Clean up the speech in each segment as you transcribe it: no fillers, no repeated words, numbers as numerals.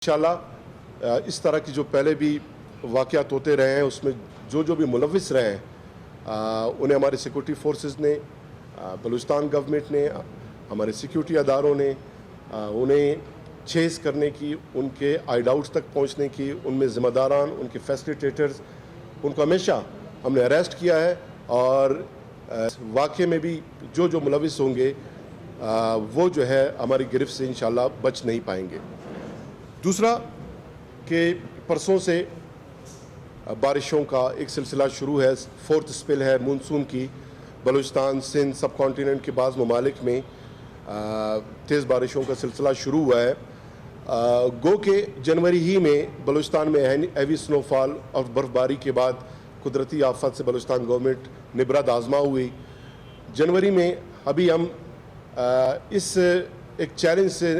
इंशाल्लाह इस तरह की जो पहले भी वाक़यात होते रहे हैं उसमें जो भी मुलविस रहे हैं उन्हें हमारे सिक्योरिटी फोर्सेस ने, बलूचिस्तान गवर्नमेंट ने, हमारे सिक्योरिटी अदारों ने उन्हें चेस करने की, उनके आइडाउट्स तक पहुंचने की, उनमें ज़िम्मेदारान, उनके फैसिलिटेटर्स, उनको हमेशा हमने अरेस्ट किया है और वाक़े में भी जो मुलविस होंगे वो जो है हमारी गिरफ्त से इंशाल्लाह बच नहीं पाएंगे। दूसरा कि परसों से बारिशों का एक सिलसिला शुरू है, फोर्थ स्पेल है मानसून की। बलूचिस्तान, सिंध, सब कॉन्टिनेंट के बाज़ ममालिक में तेज़ बारिशों का सिलसिला शुरू हुआ है। गो के जनवरी ही में बलूचिस्तान में हैवी स्नोफॉल और बर्फ़बारी के बाद कुदरती आफत से बलूचिस्तान गवर्नमेंट निबरद आज़मा हुई। जनवरी में अभी हम इस एक चैलेंज से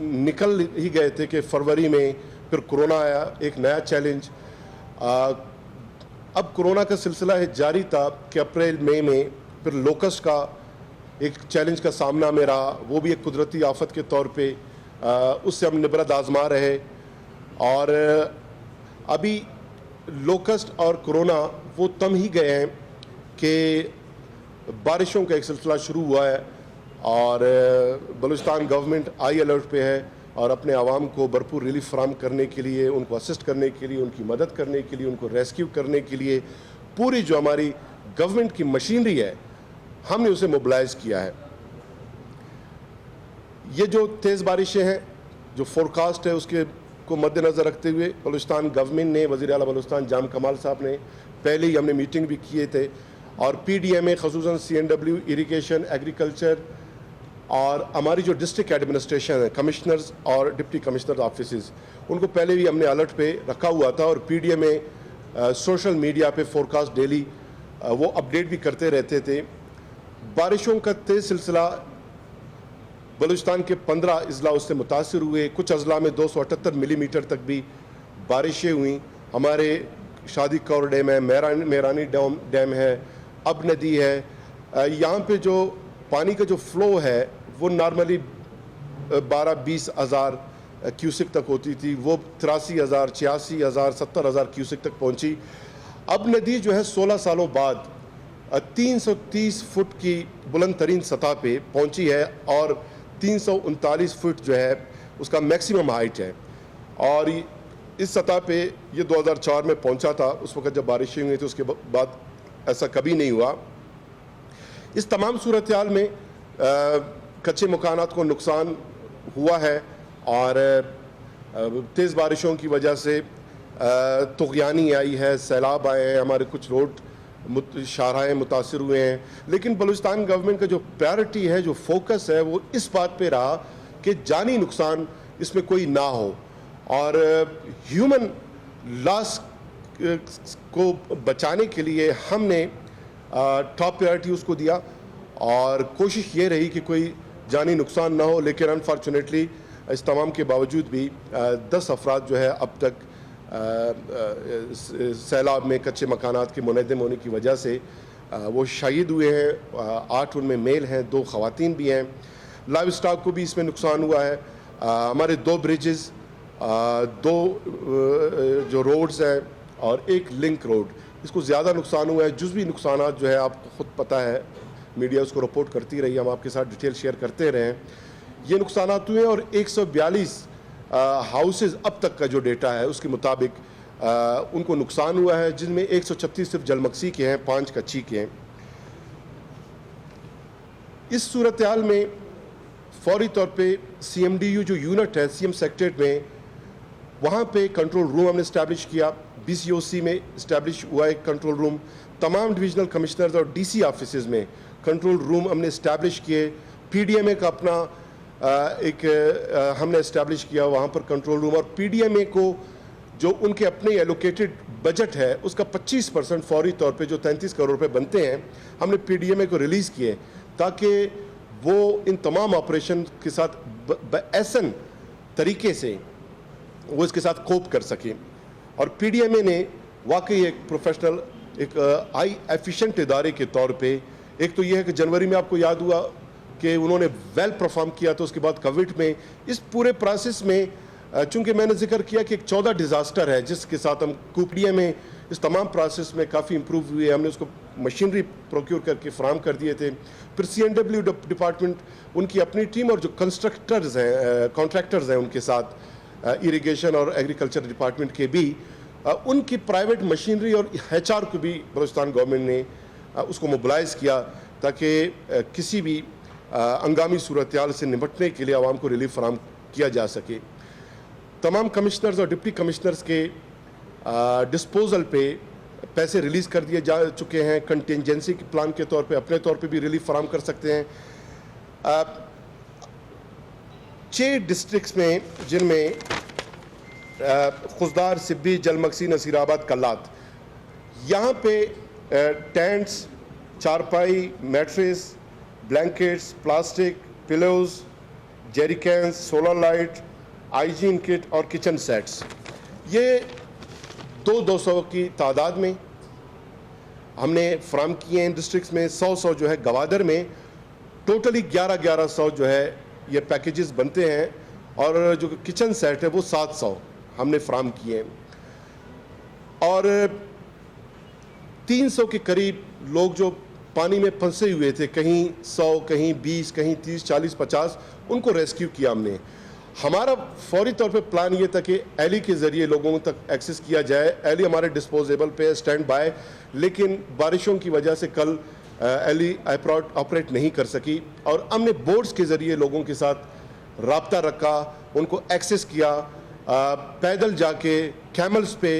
निकल ही गए थे कि फरवरी में फिर कोरोना आया, एक नया चैलेंज। अब कोरोना का सिलसिला है जारी था कि अप्रैल मई में फिर लोकस्ट का एक चैलेंज का सामना में रहा, वो भी एक कुदरती आफत के तौर पे उससे हम निबरद आजमा रहे। और अभी लोकस्ट और कोरोना वो तम ही गए हैं कि बारिशों का एक सिलसिला शुरू हुआ है और बलूचिस्तान गवर्नमेंट आई अलर्ट पे है और अपने आवाम को भरपूर रिलीफ फराहम करने के लिए, उनको असिस्ट करने के लिए, उनकी मदद करने के लिए, उनको रेस्क्यू करने के लिए पूरी जो हमारी गवर्नमेंट की मशीनरी है हमने उसे मोबिलाइज किया है। ये जो तेज़ बारिशें हैं, जो फोरकास्ट है उसके को मद्देनज़र रखते हुए बलूचिस्तान गवर्नमेंट ने, वज़ीर आला बलूचिस्तान जाम कमाल साहब ने पहले ही हमने मीटिंग भी किए थे और PDMA ख़ुसूसन CNW, इरिगेशन, एग्रीकल्चर और हमारी जो डिस्ट्रिक्ट एडमिनिस्ट्रेशन है, कमिश्नर्स और डिप्टी कमिश्नर ऑफिसेस, उनको पहले भी हमने अलर्ट पे रखा हुआ था। और PDMA सोशल मीडिया पे फोरकास्ट डेली वो अपडेट भी करते रहते थे। बारिशों का तेज़ सिलसिला बलूचिस्तान के 15 अजला उससे मुतासिर हुए। कुछ अजला में 278 मिलीमीटर तक भी बारिशें हुई। हमारे शादी कौर डैम है, मेरानी डैम है, अब नदी है। यहाँ पे जो पानी का जो फ़्लो है वो नॉर्मली 12-20 हज़ार क्यूसिक तक होती थी, वो 83,000, 86,000, 70,000 क्यूसिक तक पहुँची। अब नदी जो है 16 सालों बाद 330 फुट की बुलंद तरीन सतह पे पहुँची है और 339 फुट जो है उसका मैक्सिमम हाइट है। और इस सतह पे ये 2004 में पहुँचा था, उस वक्त जब बारिशें हुई थी, उसके बाद ऐसा कभी नहीं हुआ। इस तमाम सूरत हाल में कच्चे मकानात को नुकसान हुआ है और तेज़ बारिशों की वजह से तुग़यानी आई है, सैलाब आए हैं, हमारे कुछ रोड शाहराएँ मुतासिर हुए हैं। लेकिन बलूचिस्तान गवर्नमेंट का जो प्रायोरिटी है, जो फोकस है, वो इस बात पे रहा कि जानी नुकसान इसमें कोई ना हो और ह्यूमन लॉस को बचाने के लिए हमने टॉप प्रायोरिटी उसको दिया और कोशिश ये रही कि कोई जानी नुकसान ना हो। लेकिन अनफॉर्चुनेटली इस तमाम के बावजूद भी 10 अफराद जो है अब तक सैलाब में कच्चे मकानात के मुनहदम होने की वजह से वो शहीद हुए हैं। 8 उनमें मेल हैं, 2 ख़वातीन भी हैं। लाइव स्टॉक को भी इसमें नुकसान हुआ है। हमारे 2 ब्रिजेस, 2 जो रोड्स हैं और 1 लिंक रोड, इसको ज़्यादा नुकसान हुआ है। जुज़वी नुकसानात जो है आपको ख़ुद पता है, मीडिया उसको रिपोर्ट करती रही, हम आपके साथ डिटेल शेयर करते रहे हैं। ये नुकसानात हुए और 142 हाउसेस अब तक का जो डेटा है उसके मुताबिक उनको नुकसान हुआ है, जिनमें 136 सिर्फ जलमक्सी के हैं, 5 कच्ची के हैं। इस सूरत हाल में फौरी तौर पे CMDU जो यूनिट है CM सेक्रेटरीट में, वहाँ पे कंट्रोल रूम हमने इस्टेब्लिश किया। BCOC में इस्टेब्लिश हुआ एक कंट्रोल रूम। तमाम डिविजनल कमिश्नर्स और DC ऑफिसेज में कंट्रोल रूम हमने इस्टेब्लिश किए। PDMA का अपना हमने इस्टेब्लिश किया वहाँ पर कंट्रोल रूम। और PDMA को जो उनके अपने एलोकेटेड बजट है उसका 25% फौरी तौर पे जो 33 करोड़ रुपए बनते हैं, हमने PDMA को रिलीज़ किए ताकि वो इन तमाम ऑपरेशन के साथ ऐसन तरीके से वो इसके साथ कोप कर सकें। और PDMA ने वाकई एक प्रोफेशनल, एक हाई एफिशिएंट इदारे के तौर पे, एक तो ये है कि जनवरी में आपको याद हुआ कि उन्होंने वेल परफॉर्म किया, तो उसके बाद कोविड में इस पूरे प्रोसेस में چونکہ میں نے ذکر کیا کہ ایک 14 ڈیزاسٹر ہے جس کے ساتھ ہم کوپڈیا میں اس تمام پروسیس میں کافی امپروو ہوئے. ہم نے اس کو مشینری پروکیور کر کے فراہم کر دیے تھے. پھر CNW ڈپارٹمنٹ ان کی اپنی ٹیم اور جو کنسٹرکٹرز ہیں کانٹریکٹرز ہیں ان کے ساتھ ایریگیشن اور ایگریکلچر ڈپارٹمنٹ کے بھی ان کی پرائیویٹ مشینری اور HR کو بھی بلوچستان گورنمنٹ نے اس کو موبلائز کیا تاکہ کسی بھی ہنگامی صورتحال سے نمٹنے کے لیے عوام کو ریلیف فراہم کیا جا سکے. تمام کمشنرز اور ڈپٹی کمشنرز کے ڈسپوزل پہ پیسے ریلیز کر دیے جا چکے ہیں. کنٹینجنسی پلان کے طور پہ اپنے طور پہ بھی ریلیف فراہم کر سکتے ہیں. 6 ڈسٹرکٹس میں جن میں خضدار، سبی، جلمکسی، نصیر آباد، کلات، یہاں پہ ٹینٹس، چارپائی، mattress, blankets, plastic, pillows, jerry cans, solar light, hygiene kit اور کچن سیٹس، یہ 200 کی تعداد میں ہم نے فراہم کیے ہیں ڈسٹرکٹس میں. 100 جو ہے گوادر میں. ٹوٹلی 1100 جو ہے یہ پیکیجز بنتے ہیں اور جو کچن سیٹ ہے وہ 700 ہم نے فراہم کیے ہیں. اور 300 کے قریب لوگ جو پانی میں پھنسے ہوئے تھے، کہیں 100 کہیں 20 کہیں 30 40 50، ان کو ریسکیو کیا ہم نے. ہمارا فوری طور پہ پلان یہ تھا کہ ایلی کے ذریعے لوگوں تک ایکسیس کیا جائے. ایلی ہمارے ڈسپوزیبل پہ اسٹینڈ بائی، لیکن بارشوں کی وجہ سے کل ایلی آپریٹ نہیں کر سکی اور ہم نے بورڈز کے ذریعے لوگوں کے ساتھ رابطہ رکھا، ان کو ایکسیس کیا. پیدل جا کے کیملز پہ،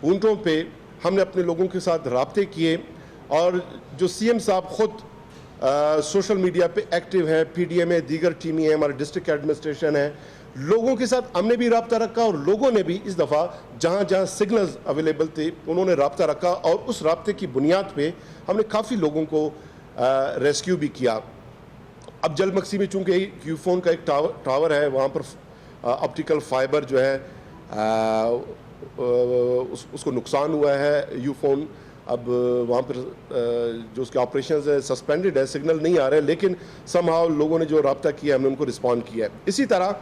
اونٹوں پہ ہم نے اپنے لوگوں کے ساتھ رابطے کیے. اور جو CM صاحب خود سوشل میڈیا پہ ایکٹیو ہیں، PDM ہے، دیگر ٹیمی ہیں، ہمارے ڈسٹرکٹ ایڈمنسٹریشن ہے، لوگوں کے ساتھ ہم نے بھی رابطہ رکھا اور لوگوں نے بھی اس دفعہ جہاں جہاں سگنلز اویلیبل تھے انہوں نے رابطہ رکھا اور اس رابطے کی بنیاد پہ ہم نے کافی لوگوں کو ریسکیو بھی کیا. اب جلمکسی میں چونکہ یو فون کا ایک ٹاور ہے، وہاں پر آپٹیکل فائبر جو ہے اس کو نقصان ہوا ہے. یو فون اب وہاں پر جو اس کے آپریشنز ہے سسپینڈڈ ہے، سگنل نہیں آ رہے، لیکن سم ہاؤ لوگوں نے جو رابطہ کیا ہم نے ان کو رسپونڈ کیا ہے. اسی طرح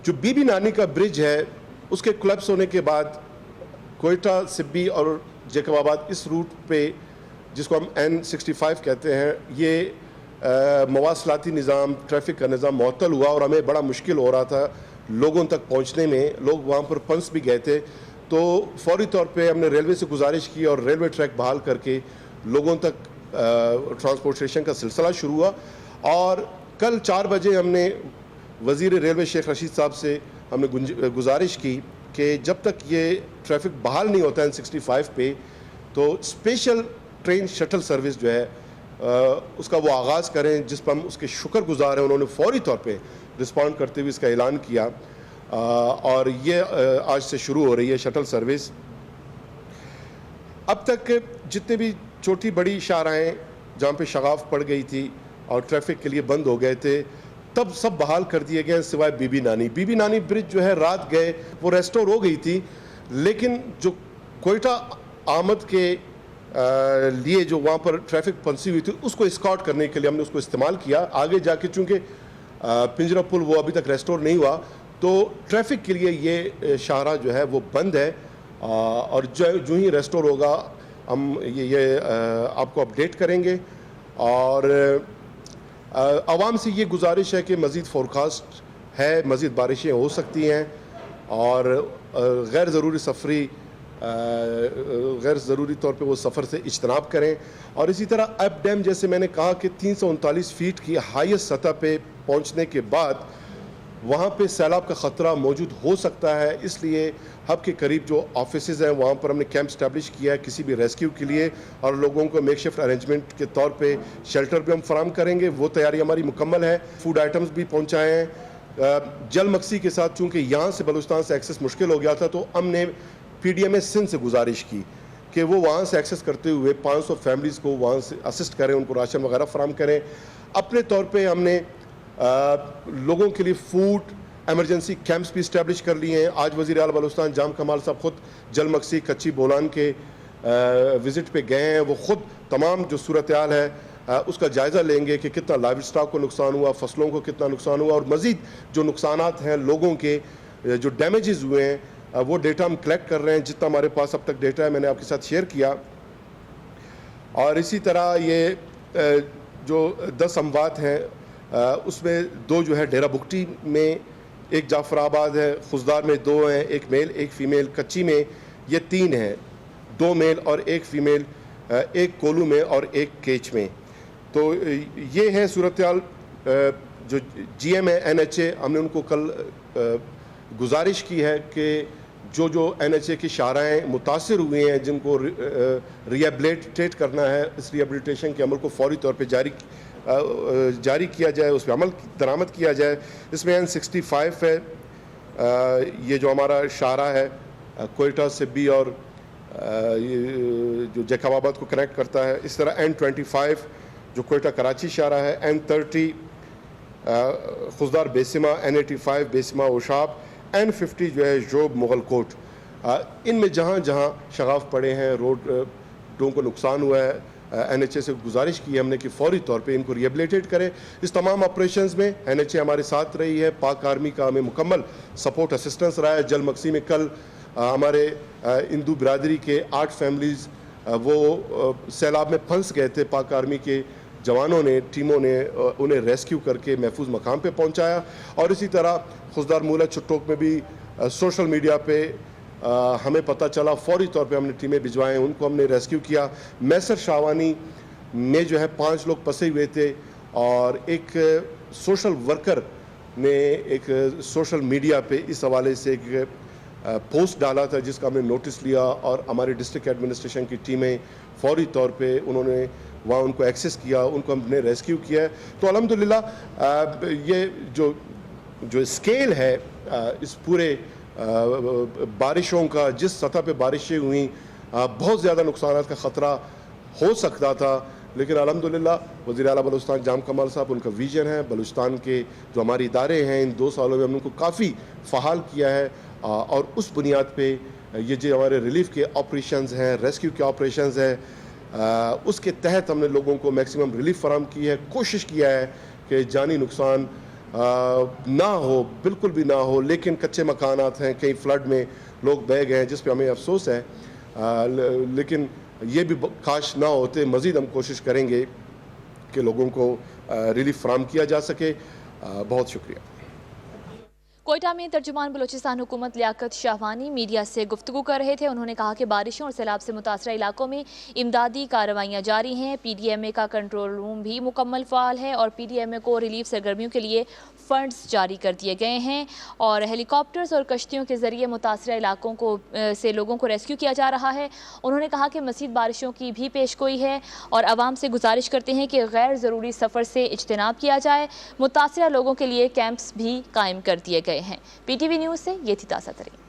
جو بی بی نانی کا برج ہے اس کے کولیپس ہونے کے بعد کوئٹہ، سبی اور جیکب آباد اس روٹ پہ جس کو ہم N65 کہتے ہیں، یہ مواصلاتی نظام، ٹریفک کا نظام معطل ہوا اور ہمیں بڑا مشکل ہو رہا تھا لوگوں تک پہنچنے میں. لوگ وہاں پر پھنس بھی گئے تھے. تو فوری طور پہ ہم نے ریلوے سے گزارش کی اور ریلوے ٹریک بحال کر کے لوگوں تک ٹرانسپورٹیشن کا سلسلہ شروع ہوا. اور کل 4 بجے ہم نے وزیر ریلوے شیخ رشید صاحب سے ہم نے گزارش کی کہ جب تک یہ ٹریفک بحال نہیں ہوتا ہے N65 پہ تو اسپیشل ٹرین شٹل سروس جو ہے اس کا وہ آغاز کریں، جس پر ہم اس کے شکر گزار ہیں. انہوں نے فوری طور پہ رسپونڈ کرتے ہوئے اس کا اعلان کیا اور یہ آج سے شروع ہو رہی ہے شٹل سروس. اب تک جتنے بھی چھوٹی بڑی شاہراہیں جہاں پہ شغاف پڑ گئی تھی اور ٹریفک کے لیے بند ہو گئے تھے تب سب بحال کر دیے گئے ہیں سوائے بی بی نانی. بی بی نانی برج جو ہے رات گئے وہ ریسٹور ہو گئی تھی، لیکن جو کوئٹہ آمد کے لیے جو وہاں پر ٹریفک پھنسی ہوئی تھی اس کو اسکارٹ کرنے کے لیے ہم نے اس کو استعمال کیا. آگے جا کے چونکہ پنجرہ پل وہ ابھی تک ریسٹور نہیں ہوا تو ٹریفک کے لیے یہ شاہراہ جو ہے وہ بند ہے اور جو ہی ریسٹور ہوگا ہم یہ آپ کو اپڈیٹ کریں گے. اور عوام سے یہ گزارش ہے کہ مزید فورکاسٹ ہے، مزید بارشیں ہو سکتی ہیں اور غیر ضروری طور پہ وہ سفر سے اجتناب کریں. اور اسی طرح ایپ ڈیم جیسے میں نے کہا کہ 339 فیٹ کی ہائیسٹ سطح پہ پہنچنے کے بعد وہاں پہ سیلاب کا خطرہ موجود ہو سکتا ہے، اس لیے ہب کے قریب جو آفیسز ہیں وہاں پر ہم نے کیمپ اسٹیبلش کیا ہے کسی بھی ریسکیو کے لیے اور لوگوں کو میک شفٹ ارینجمنٹ کے طور پہ شیلٹر بھی ہم فراہم کریں گے. وہ تیاری ہماری مکمل ہے. فوڈ آئٹمز بھی پہنچائے ہیں. جل مکسی کے ساتھ چونکہ یہاں سے بلوچستان سے ایکسس مشکل ہو گیا تھا تو ہم نے PDM سندھ سے گزارش کی کہ وہ وہاں سے ایکسس کرتے ہوئے 500 فیملیز کو وہاں سے اسسٹ کریں، ان کو راشن وغیرہ فراہم کریں. اپنے طور پہ ہم نے لوگوں کے لیے فوڈ ایمرجنسی کیمپس بھی اسٹیبلش کر لیے ہیں. آج وزیر اعلیٰ بلوچستان جام کمال صاحب خود جل مکسی، کچی بولان کے وزٹ پہ گئے ہیں. وہ خود تمام جو صورتحال ہے اس کا جائزہ لیں گے کہ کتنا لائیو اسٹاک کو نقصان ہوا، فصلوں کو کتنا نقصان ہوا اور مزید جو نقصانات ہیں لوگوں کے जो डैमेजेस हुए हैं वो डेटा हम कलेक्ट कर रहे हैं, जितना हमारे पास अब तक डेटा है मैंने आपके साथ शेयर किया। और इसी तरह ये जो 10 अमवात हैं उसमें 2 जो है डेरा बुगटी में, एक जाफराबाद है, खुजदार में 2 हैं, एक मेल एक फ़ीमेल, कच्ची में ये 3 हैं, 2 मेल और 1 फ़ीमेल, एक कोलू में और एक केच में। तो ये है सूरत हाल। जो GM है NHA, हमने उनको कल गुजारिश की है कि जो NHA की शाराएँ मुतासिर हुई हैं जिनको रिहेबिलिटेट करना है, इस रिहेबिलिटेशन के अमल को फौरी तौर पे जारी किया जाए, उस पर अमल दरामद किया जाए। इसमें N65 है, ये जो हमारा शारा है कोयटा सिब्बी और जो जैकबाबाद को कनेक्ट करता है। इस तरह N25 जो कोयटा कराची शारा है, N30 खुजदार बेसिमा, N85 बेसिमा ओशाब, N50 जो है जोब मुगल कोट। इनमें जहाँ जहाँ शगाफ पड़े हैं, रोडों को नुकसान हुआ है, NHA से गुजारिश की है हमने कि फौरी तौर पे इनको रिहेबिलिटेट करें। इस तमाम ऑपरेशंस में NHA हमारे साथ रही है, पाक आर्मी का हमें मुकम्मल सपोर्ट असिस्टेंस रहा है। जल मक्सी में कल हमारे हिंदू बिरादरी के 8 फैमिलीज़ वो सैलाब में फंस गए थे, पाक आर्मी के जवानों ने, टीमों ने उन्हें रेस्क्यू करके महफूज मकाम पे पहुंचाया। और इसी तरह खुजदार मूला चुट्टोक में भी सोशल मीडिया पे हमें पता चला, फौरी तौर पे हमने टीमें भिजवाएं, उनको हमने रेस्क्यू किया। मैसर शावानी में जो है 5 लोग फंसे हुए थे और एक सोशल वर्कर ने एक सोशल मीडिया पे इस हवाले से एक पोस्ट डाला था जिसका हमने नोटिस लिया और हमारे डिस्ट्रिक्ट एडमिनिस्ट्रेशन की टीमें फौरी तौर पे उन्होंने वहाँ उनको एक्सेस किया, उनको हमने रेस्क्यू किया है। तो अल्हम्दुलिल्लाह ये जो स्केल है इस पूरे बारिशों का, जिस सतह पे बारिशें हुई, बहुत ज़्यादा नुकसान का ख़तरा हो सकता था, लेकिन अल्हम्दुलिल्लाह वज़ीर आला बलूचिस्तान जाम कमाल साहब, उनका विजन है, बलूचिस्तान के जो हमारे इदारे हैं इन 2 सालों में हमने उनको काफ़ी फ़हाल किया है। और उस बुनियाद पे ये जो हमारे रिलीफ के ऑपरेशंस हैं, रेस्क्यू के ऑपरेशंस हैं, उसके तहत हमने लोगों को मैक्सिमम रिलीफ फराहम की है। कोशिश किया है कि जानी नुकसान ना हो, बिल्कुल भी ना हो, लेकिन कच्चे मकानात हैं, कई फ्लड में लोग बह गए हैं जिस पे हमें अफसोस है, लेकिन ये भी काश ना होते। मज़ीद हम कोशिश करेंगे कि लोगों को रिलीफ फराहम किया जा सके। बहुत शुक्रिया। कोयटा में तर्जुमान बलूचिस्तान हुकूमत लियाकत शाहवानी मीडिया से गुफ्तगू कर रहे थे। उन्होंने कहा कि बारिशों और सैलाब से मुतासरा इलाकों में इमदादी कार्रवाइयाँ जारी हैं। PDMA का कंट्रोल रूम भी मुकम्मल फ़ाल है और PDMA को रिलीफ सरगर्मियों के लिए फ़ंड्स जारी कर दिए गए हैं और हेलीकॉप्टर्स और कश्तियों के ज़रिए मुतासरा इलाकों को से लोगों को रेस्क्यू किया जा रहा है। उन्होंने कहा कि मज़ीद बारिशों की भी पेशगोई है और आवाम से गुजारिश करते हैं कि गैर ज़रूरी सफ़र से इज्तनाब किया जाए। मुतासरा लोगों के लिए कैंप्स भी कायम कर दिए गए हैं। PTV न्यूज़ से ये थी ताज़ा तरीन।